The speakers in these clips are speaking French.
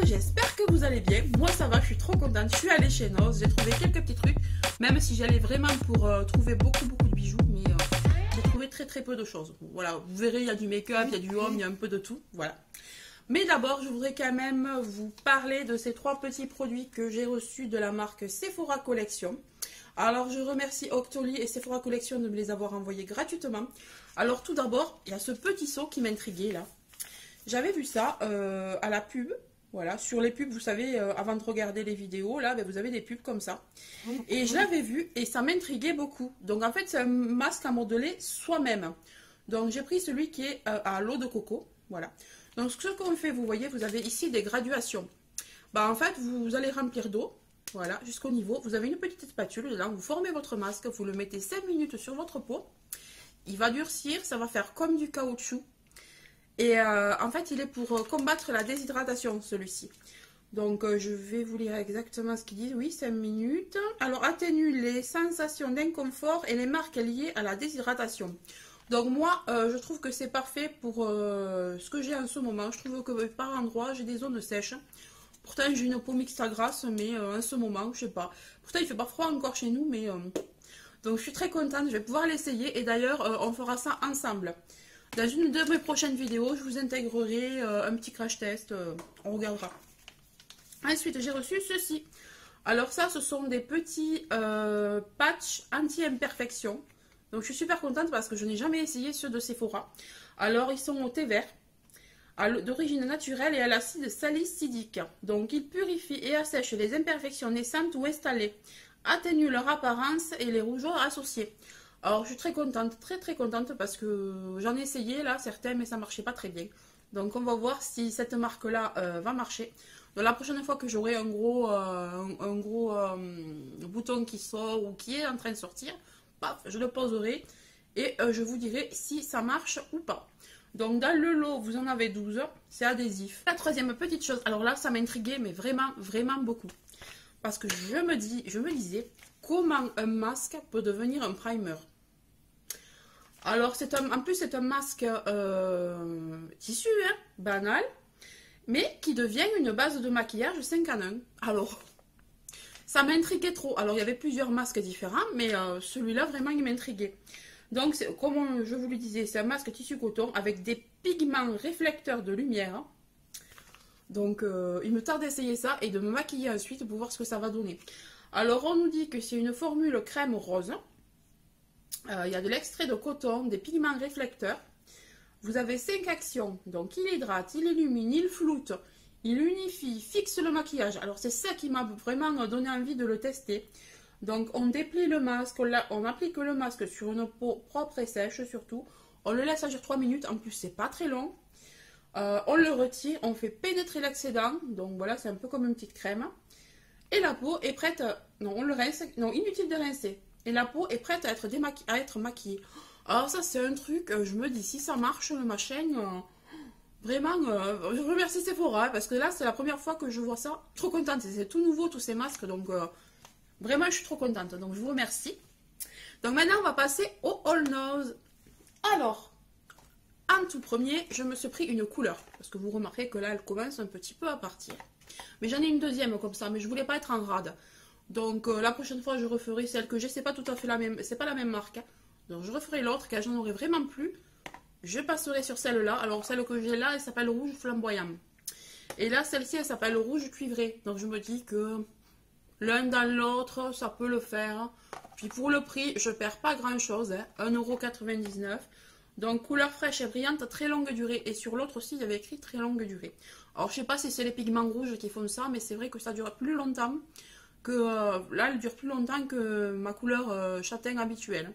j'espère que vous allez bien. Moi ça va, je suis trop contente, je suis allée chez Noz, j'ai trouvé quelques petits trucs, même si j'allais vraiment pour trouver beaucoup de bijoux, mais j'ai trouvé très peu de choses. Bon, voilà, vous verrez, il y a du make-up, il y a du home, il y a un peu de tout, voilà. Mais d'abord, je voudrais quand même vous parler de ces 3 petits produits que j'ai reçus de la marque Sephora Collection. Alors, je remercie Octoly et Sephora Collection de me les avoir envoyés gratuitement. Alors, tout d'abord, il y a ce petit seau qui m'intriguait là. J'avais vu ça à la pub. Voilà, sur les pubs, vous savez, avant de regarder les vidéos, là, ben, vous avez des pubs comme ça. Et je l'avais vu et ça m'intriguait beaucoup. Donc, en fait, c'est un masque à modeler soi-même. Donc, j'ai pris celui qui est à l'eau de coco. Voilà. Donc, ce qu'on fait, vous voyez, vous avez ici des graduations. Bah, en fait, vous allez remplir d'eau. Voilà, jusqu'au niveau. Vous avez une petite spatule dedans. Vous formez votre masque. Vous le mettez 5 minutes sur votre peau. Il va durcir. Ça va faire comme du caoutchouc. Et en fait, il est pour combattre la déshydratation, celui-ci. Donc, je vais vous lire exactement ce qu'il dit. Oui, 5 minutes. Alors, atténue les sensations d'inconfort et les marques liées à la déshydratation. Donc, moi, je trouve que c'est parfait pour ce que j'ai en ce moment. Je trouve que par endroit, j'ai des zones sèches. Pourtant, j'ai une peau mixte à grasse, mais en ce moment, je sais pas. Pourtant, il fait pas froid encore chez nous, mais... Donc, je suis très contente. Je vais pouvoir l'essayer. Et d'ailleurs, on fera ça ensemble. Dans une de mes prochaines vidéos, je vous intégrerai un petit crash test, on regardera. Ensuite, j'ai reçu ceci. Alors ça, ce sont des petits patchs anti-imperfection. Donc je suis super contente parce que je n'ai jamais essayé ceux de Sephora. Alors ils sont au thé vert, d'origine naturelle et à l'acide salicylique. Donc ils purifient et assèchent les imperfections naissantes ou installées, atténuent leur apparence et les rougeurs associées. Alors, je suis très contente parce que j'en ai essayé là, certains, mais ça ne marchait pas très bien. Donc, on va voir si cette marque-là va marcher. Donc, la prochaine fois que j'aurai un gros bouton qui sort ou qui est en train de sortir, paf, je le poserai et je vous dirai si ça marche ou pas. Donc, dans le lot, vous en avez 12, c'est adhésif. La troisième petite chose, alors là, ça m'a intriguée, mais vraiment beaucoup. Parce que je me disais, comment un masque peut devenir un primer? Alors, en plus, c'est un masque tissu, hein, banal, mais qui devient une base de maquillage 5 en 1. Alors, ça m'intriguait trop. Alors, il y avait plusieurs masques différents, mais celui-là, vraiment, il m'intriguait. Donc, comme je vous le disais, c'est un masque tissu coton avec des pigments réflecteurs de lumière. Donc, il me tarde d'essayer ça et de me maquiller ensuite pour voir ce que ça va donner. Alors, on nous dit que c'est une formule crème rose. Il y a de l'extrait de coton, des pigments réflecteurs. Vous avez 5 actions. Donc, il hydrate, il illumine, il floute, il unifie, fixe le maquillage. Alors, c'est ça qui m'a vraiment donné envie de le tester. Donc, on déplie le masque, on applique le masque sur une peau propre et sèche surtout. On le laisse agir 3 minutes. En plus, c'est pas très long. On le retire, on fait pénétrer l'excédent. Donc, voilà, c'est un peu comme une petite crème. Et la peau est prête... Non, on le rince. Non, inutile de rincer. Et la peau est prête à être maquillée. Alors ça, c'est un truc, je me dis, si ça marche, ma chaîne, vraiment, je remercie Sephora, parce que là, c'est la première fois que je vois ça. Trop contente, c'est tout nouveau, tous ces masques, donc vraiment, je suis trop contente. Donc, je vous remercie. Donc, maintenant, on va passer au All Nose. Alors, en tout premier, je me suis pris une couleur, parce que vous remarquez que là, elle commence un petit peu à partir. Mais j'en ai une deuxième comme ça, mais je voulais pas être en rade. Donc la prochaine fois je referai celle que j'ai, c'est pas tout à fait la même, c'est pas la même marque. Hein. Donc je referai l'autre car j'en aurai vraiment plus. Je passerai sur celle-là. Alors celle que j'ai là, elle s'appelle rouge flamboyant. Et là celle-ci elle s'appelle rouge cuivré. Donc je me dis que l'un dans l'autre, ça peut le faire. Puis pour le prix, je perds pas grand chose, hein, 1,99 €. Donc couleur fraîche et brillante, très longue durée. Et sur l'autre aussi, il y avait écrit très longue durée. Alors je sais pas si c'est les pigments rouges qui font ça, mais c'est vrai que ça dure plus longtemps. Là, elle dure plus longtemps que ma couleur châtain habituelle.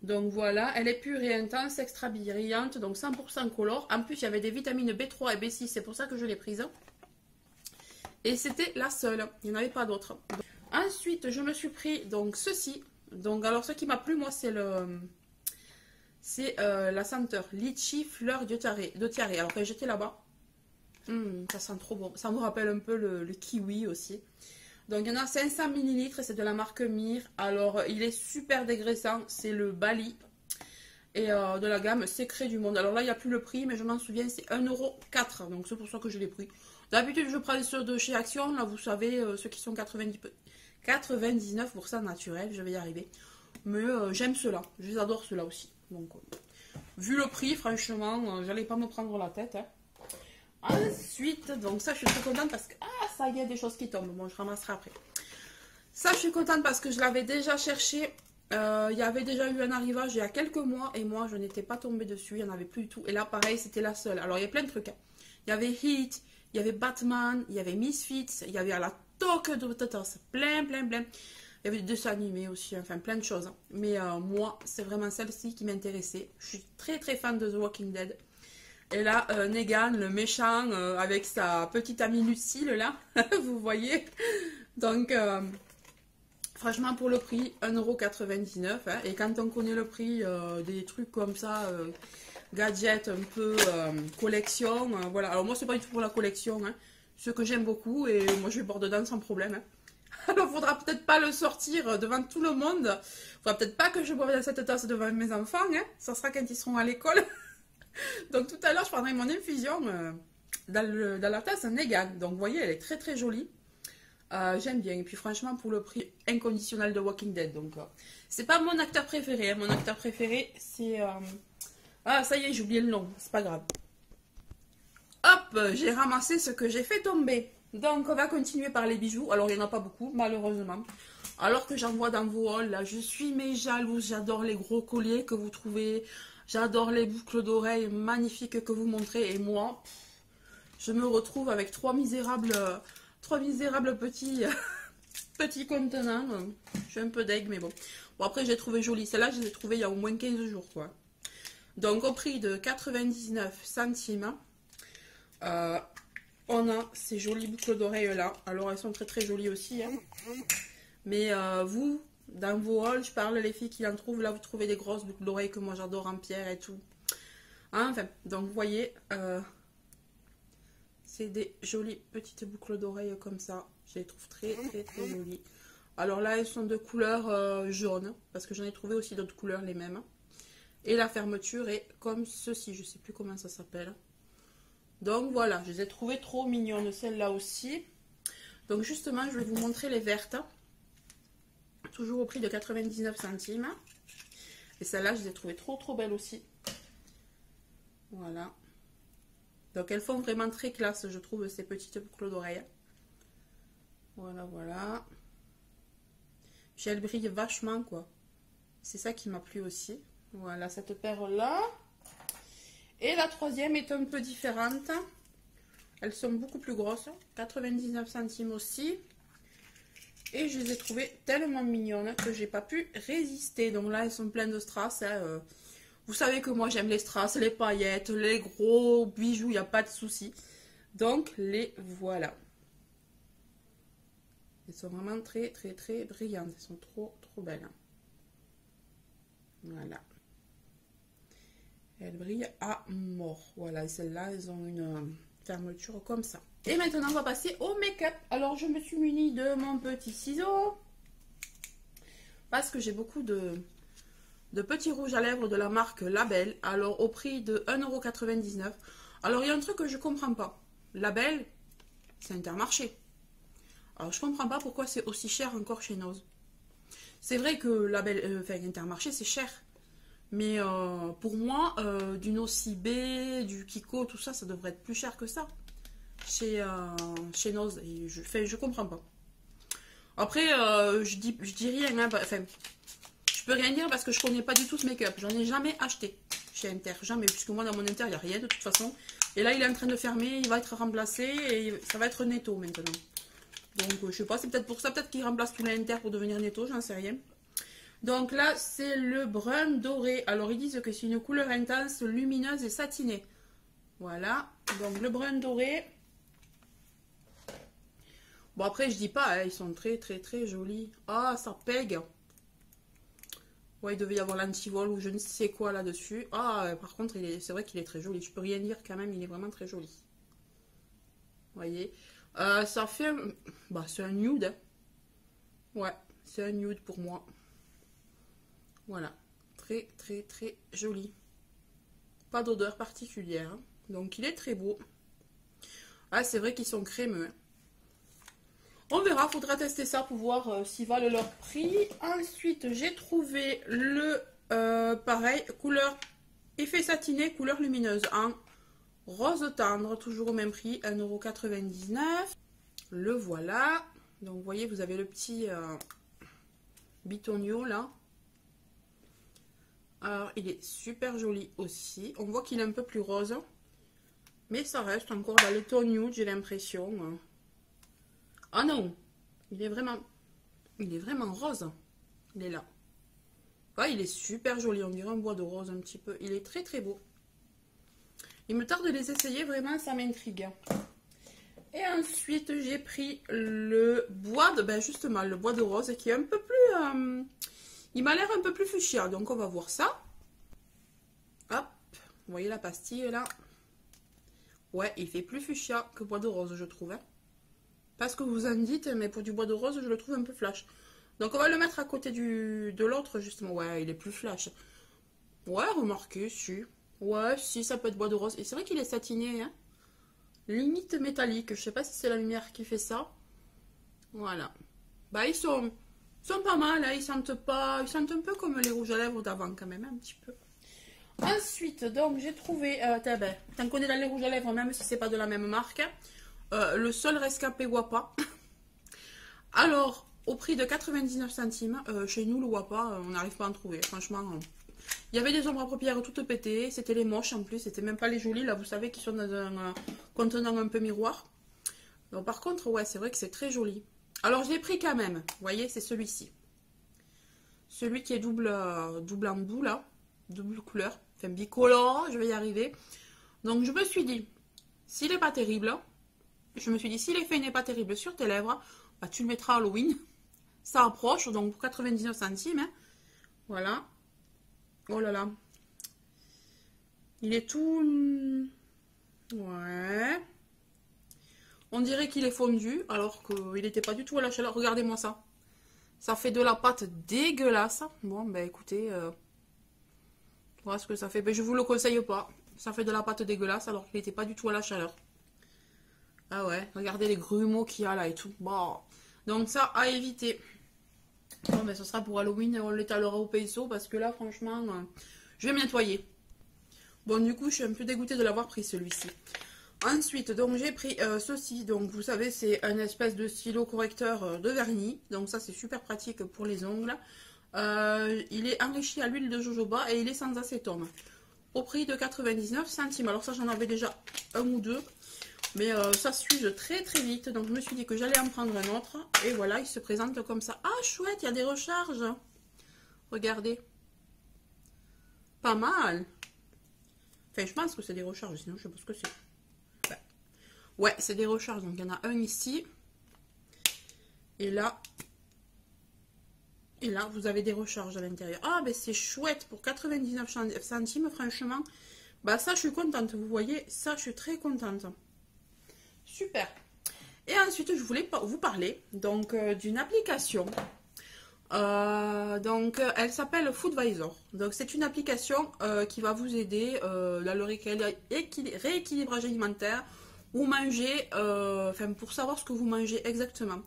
Donc voilà, elle est pure et intense, extra brillante, donc 100% color. En plus, il y avait des vitamines B3 et B6, c'est pour ça que je l'ai prise. Et c'était la seule, il n'y en avait pas d'autres. Ensuite, je me suis pris donc ceci. Donc alors, ce qui m'a plu, moi, c'est la senteur litchi fleur de tiare. Alors, quand j'étais là-bas, ça sent trop bon. Ça me rappelle un peu le kiwi aussi. Donc, il y en a 500 ml, c'est de la marque Mir. Alors, il est super dégraissant, c'est le Bali. Et de la gamme Secret du Monde. Alors là, il n'y a plus le prix, mais je m'en souviens, c'est 1,04 €. Donc, c'est pour ça que je l'ai pris. D'habitude, je prends ceux de chez Action. Là, vous savez, ceux qui sont 99% naturels. Je vais y arriver. Mais j'aime ceux-là. Je les adore ceux-là aussi. Donc, vu le prix, franchement, j'allais pas me prendre la tête. Hein. Ensuite, donc ça, je suis très contente parce que... Ah, ça y est, des choses qui tombent. Bon, je ramasserai après. Ça, je suis contente parce que je l'avais déjà cherché. Il y avait déjà eu un arrivage il y a quelques mois et moi, je n'étais pas tombée dessus. Il n'y en avait plus du tout. Et là, pareil, c'était la seule. Alors, il y a plein de trucs. Hein. Il y avait Heat, il y avait Batman, il y avait Misfits, il y avait à la toque de Totos. Plein. Il y avait des dessins animés aussi, enfin plein de choses. Mais moi, c'est vraiment celle-ci qui m'intéressait. Je suis très fan de The Walking Dead. Et là, Negan, le méchant, avec sa petite amie Lucille, là, vous voyez. Donc, franchement, pour le prix, 1,99 €. Hein, et quand on connaît le prix des trucs comme ça, gadgets un peu collection, voilà. Alors moi, c'est pas du tout pour la collection, hein, ce que j'aime beaucoup, et moi, je vais boire dedans sans problème. Hein. Alors, faudra peut-être pas le sortir devant tout le monde. Faudra peut-être pas que je boive dans cette tasse devant mes enfants. Hein. Ça sera quand ils seront à l'école. Donc, tout à l'heure, je prendrai mon infusion dans la tasse Negan. Donc, vous voyez, elle est très jolie. J'aime bien. Et puis, franchement, pour le prix inconditionnel de Walking Dead. Donc, c'est pas mon acteur préféré. Hein. Mon acteur préféré, c'est... Ah, ça y est, j'ai oublié le nom. C'est pas grave. Hop, j'ai ramassé ce que j'ai fait tomber. Donc, on va continuer par les bijoux. Alors, il n'y en a pas beaucoup, malheureusement. Alors que j'en vois dans vos hauls, là, je suis mais jalouse. J'adore les gros colliers que vous trouvez. J'adore les boucles d'oreilles magnifiques que vous montrez. Et moi, je me retrouve avec trois misérables petits, petits contenants. Je suis un peu deg, mais bon. Bon, après, j'ai trouvé jolie. Celle-là, je les ai trouvées il y a au moins 15 jours, quoi. Donc, au prix de 99 centimes. On a ces jolies boucles d'oreilles là. Alors elles sont très jolies aussi. Hein. Mais vous, dans vos hauls, je parle les filles qui en trouvent. Là, vous trouvez des grosses boucles d'oreilles que moi j'adore en pierre et tout. Hein, enfin, donc vous voyez, c'est des jolies petites boucles d'oreilles comme ça. Je les trouve très jolies. Alors là, elles sont de couleur jaune. Parce que j'en ai trouvé aussi d'autres couleurs, les mêmes. Et la fermeture est comme ceci. Je sais plus comment ça s'appelle. Donc voilà, je les ai trouvées trop mignonnes, celles-là aussi. Donc justement, je vais vous montrer les vertes. Toujours au prix de 99 centimes. Et celles-là, je les ai trouvées trop belles aussi. Voilà. Donc elles font vraiment très classe, je trouve, ces petites boucles d'oreilles. Voilà. Puis elles brillent vachement, quoi. C'est ça qui m'a plu aussi. Voilà, cette paire-là. Et la troisième est un peu différente. Elles sont beaucoup plus grosses. 99 centimes aussi. Et je les ai trouvées tellement mignonnes que j'ai pas pu résister. Donc là, elles sont pleines de strass. Hein. Vous savez que moi, j'aime les strass, les paillettes, les gros bijoux. Il n'y a pas de souci. Donc, les voilà. Elles sont vraiment très brillantes. Elles sont trop belles. Voilà. Elles brillent à mort. Voilà, et celles-là, elles ont une fermeture comme ça. Et maintenant, on va passer au make-up. Alors, je me suis munie de mon petit ciseau. Parce que j'ai beaucoup de petits rouges à lèvres de la marque Label. Alors, au prix de 1,99 €. Alors, il y a un truc que je comprends pas. Label, c'est Intermarché. Alors, je comprends pas pourquoi c'est aussi cher encore chez Nose. C'est vrai que Label, Intermarché, c'est cher. Mais pour moi, du Nocibé, du Kiko, tout ça, ça devrait être plus cher que ça. Chez Nose. Et je comprends pas. Après, je dis rien. Hein, enfin, je peux rien dire parce que je connais pas du tout ce make-up. J'en ai jamais acheté chez Inter. Jamais. Puisque moi, dans mon Inter, il n'y a rien de toute façon. Et là, il est en train de fermer. Il va être remplacé. Et ça va être Netto maintenant. Donc, je sais pas. C'est peut-être pour ça. Peut-être qu'il remplace tous les Inter pour devenir Netto. J'en sais rien. Donc là, c'est le brun doré. Alors, ils disent que c'est une couleur intense, lumineuse et satinée. Voilà. Donc, le brun doré. Bon, après, je dis pas, hein, ils sont très jolis. Ah, ça pègue. Ouais, il devait y avoir l'antivol ou je ne sais quoi là-dessus. Ah, par contre, c'est vrai qu'il est très joli. Je peux rien dire quand même, il est vraiment très joli. Vous voyez. Ça fait... Bah, c'est un nude. Hein. Ouais, c'est un nude pour moi. Voilà, très joli. Pas d'odeur particulière, hein. Donc il est très beau. Ah, c'est vrai qu'ils sont crémeux. On verra, faudra tester ça pour voir s'ils valent leur prix. Ensuite, j'ai trouvé le pareil, couleur effet satiné, couleur lumineuse en rose tendre, toujours au même prix, 1,99 €. Le voilà. Donc, vous voyez, vous avez le petit bitonio là. Alors, il est super joli aussi. On voit qu'il est un peu plus rose. Mais ça reste encore dans le ton nude, j'ai l'impression. Ah non, il est vraiment rose. Il est là. Ouais, il est super joli. On dirait un bois de rose un petit peu. Il est très très beau. Il me tarde de les essayer, vraiment, ça m'intrigue. Et ensuite, j'ai pris le bois de... Ben justement, le bois de rose qui est un peu plus... il m'a l'air un peu plus fuchsia. Donc, on va voir ça. Hop. Vous voyez la pastille, là? Ouais, il fait plus fuchsia que bois de rose, je trouve. Hein. Pas ce que vous en dites, mais pour du bois de rose, je le trouve un peu flash. Donc, on va le mettre à côté de l'autre, justement. Ouais, il est plus flash. Ouais, remarquez, si. Ouais, si, ça peut être bois de rose. Et c'est vrai qu'il est satiné, hein. Limite métallique. Je sais pas si c'est la lumière qui fait ça. Voilà. Bah, ils sont pas mal, hein. Ils sentent pas... Ils sentent un peu comme les rouges à lèvres d'avant, quand même, un petit peu. Ensuite, donc, j'ai trouvé... tant qu'on est dans les rouges à lèvres, même si c'est pas de la même marque, le Sol Rescapé Wapa. Alors, au prix de 99 centimes, chez nous, le Wapa, on n'arrive pas à en trouver. Franchement, il y avait des ombres à paupières toutes pétées. C'était les moches en plus. C'était même pas les jolies. Là, vous savez qu'ils sont dans un contenant un peu miroir. Donc, par contre, ouais, c'est vrai que c'est très joli. Alors, je l'ai pris quand même. Vous voyez, c'est celui-ci. Celui qui est double en bout, là. Double couleur. Enfin, bicolore. Je vais y arriver. Donc, je me suis dit, s'il n'est pas terrible, je me suis dit, si l'effet n'est pas terrible sur tes lèvres, bah, tu le mettras à Halloween. Ça approche, donc pour 99 centimes. Hein. Voilà. Oh là là. Il est tout... Ouais. On dirait qu'il est fondu, alors qu'il n'était pas du tout à la chaleur. Regardez-moi ça. Ça fait de la pâte dégueulasse. Bon, ben écoutez, voilà ce que ça fait. Ben, je vous le conseille pas. Ça fait de la pâte dégueulasse, alors qu'il n'était pas du tout à la chaleur. Ah ouais, regardez les grumeaux qu'il y a là et tout. Bon. Donc ça, à éviter. Bon, ben ce sera pour Halloween, on l'étalera au peso, parce que là, franchement, je vais me nettoyer. Bon, du coup, je suis un peu dégoûtée de l'avoir pris, celui-ci. Ensuite, donc j'ai pris ceci. Donc, vous savez, c'est un espèce de stylo correcteur de vernis. Donc ça, c'est super pratique pour les ongles. Il est enrichi à l'huile de jojoba et il est sans acétone. Au prix de 99 centimes. Alors ça, j'en avais déjà un ou deux. Mais ça s'use très très vite. Donc je me suis dit que j'allais en prendre un autre. Et voilà, il se présente comme ça. Ah, chouette, il y a des recharges. Regardez. Pas mal. Enfin, je pense que c'est des recharges. Sinon, je sais pas ce que c'est. Ben, ouais, c'est des recharges. Donc il y en a un ici. Et là, vous avez des recharges à l'intérieur. Ah, ben c'est chouette. Pour 99 centimes, franchement. Bah ça, je suis contente. Vous voyez, ça, je suis très contente. Super. Et ensuite, je voulais vous parler donc d'une application. Donc, elle s'appelle Foodvisor. Donc, c'est une application qui va vous aider dans le rééquilibrage alimentaire ou manger, enfin, pour savoir ce que vous mangez exactement.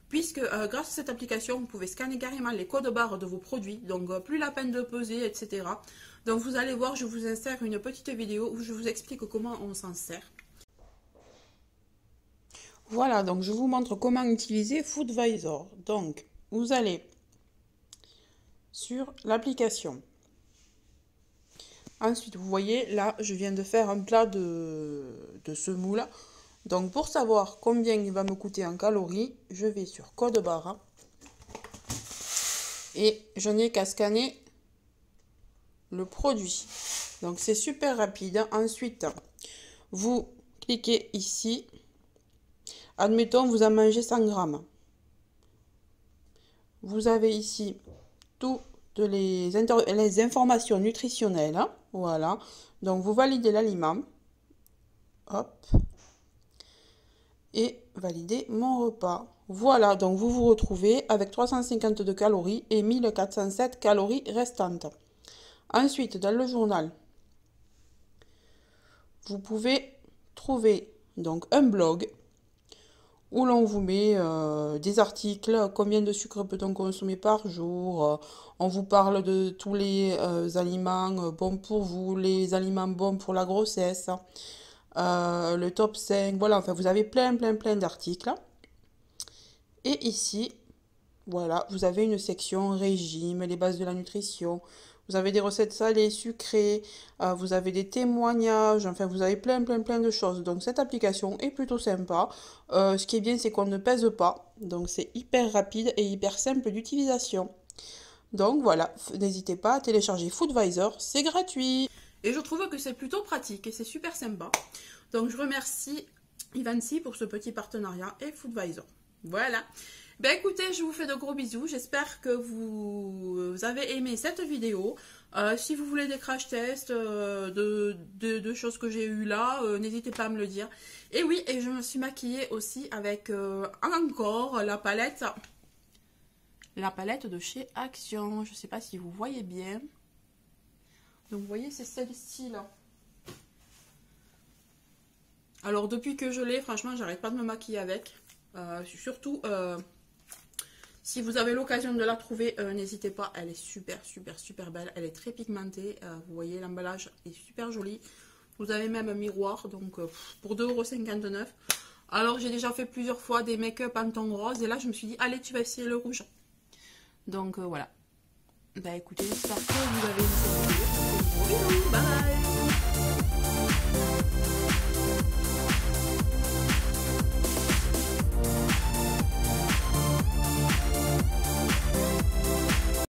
Puisque grâce à cette application, vous pouvez scanner carrément les codes barres de vos produits. Donc, plus la peine de peser, etc. Donc, vous allez voir, je vous insère une petite vidéo où je vous explique comment on s'en sert. Voilà, donc je vous montre comment utiliser Foodvisor. Donc, vous allez sur l'application. Ensuite, vous voyez, là, je viens de faire un plat de semoule. Donc, pour savoir combien il va me coûter en calories, je vais sur code barre. Et je n'ai qu'à scanner le produit. Donc, c'est super rapide. Ensuite, vous cliquez ici. Admettons, vous en mangez 100 grammes. Vous avez ici toutes les informations nutritionnelles. Voilà. Donc, vous validez l'aliment. Hop. Et validez mon repas. Voilà. Donc, vous vous retrouvez avec 352 calories et 1407 calories restantes. Ensuite, dans le journal, vous pouvez trouver donc un blog, où l'on vous met des articles, combien de sucre peut-on consommer par jour, on vous parle de tous les aliments bons pour vous, les aliments bons pour la grossesse, le top 5, voilà, enfin vous avez plein d'articles. Et ici, voilà, vous avez une section régime, les bases de la nutrition. Vous avez des recettes salées, sucrées, vous avez des témoignages, enfin vous avez plein de choses. Donc cette application est plutôt sympa. Ce qui est bien, c'est qu'on ne pèse pas. Donc c'est hyper rapide et hyper simple d'utilisation. Donc voilà, n'hésitez pas à télécharger Foodvisor, c'est gratuit. Et je trouve que c'est plutôt pratique et c'est super sympa. Donc je remercie Ivancy pour ce petit partenariat et Foodvisor. Voilà. Ben écoutez, je vous fais de gros bisous. J'espère que vous avez aimé cette vidéo. Si vous voulez des crash tests de choses que j'ai eues là, n'hésitez pas à me le dire. Et oui, et je me suis maquillée aussi avec encore la palette de chez Action. Je ne sais pas si vous voyez bien. Donc vous voyez, c'est celle-ci là. Alors depuis que je l'ai, franchement, j'arrête pas de me maquiller avec. Surtout, si vous avez l'occasion de la trouver, n'hésitez pas. Elle est super belle. Elle est très pigmentée. Vous voyez, l'emballage est super joli. Vous avez même un miroir, donc pour 2,59 €. Alors j'ai déjà fait plusieurs fois des make-up en ton rose. Et là, je me suis dit, allez, tu vas essayer le rouge. Donc voilà. Bah écoutez, j'espère que vous avez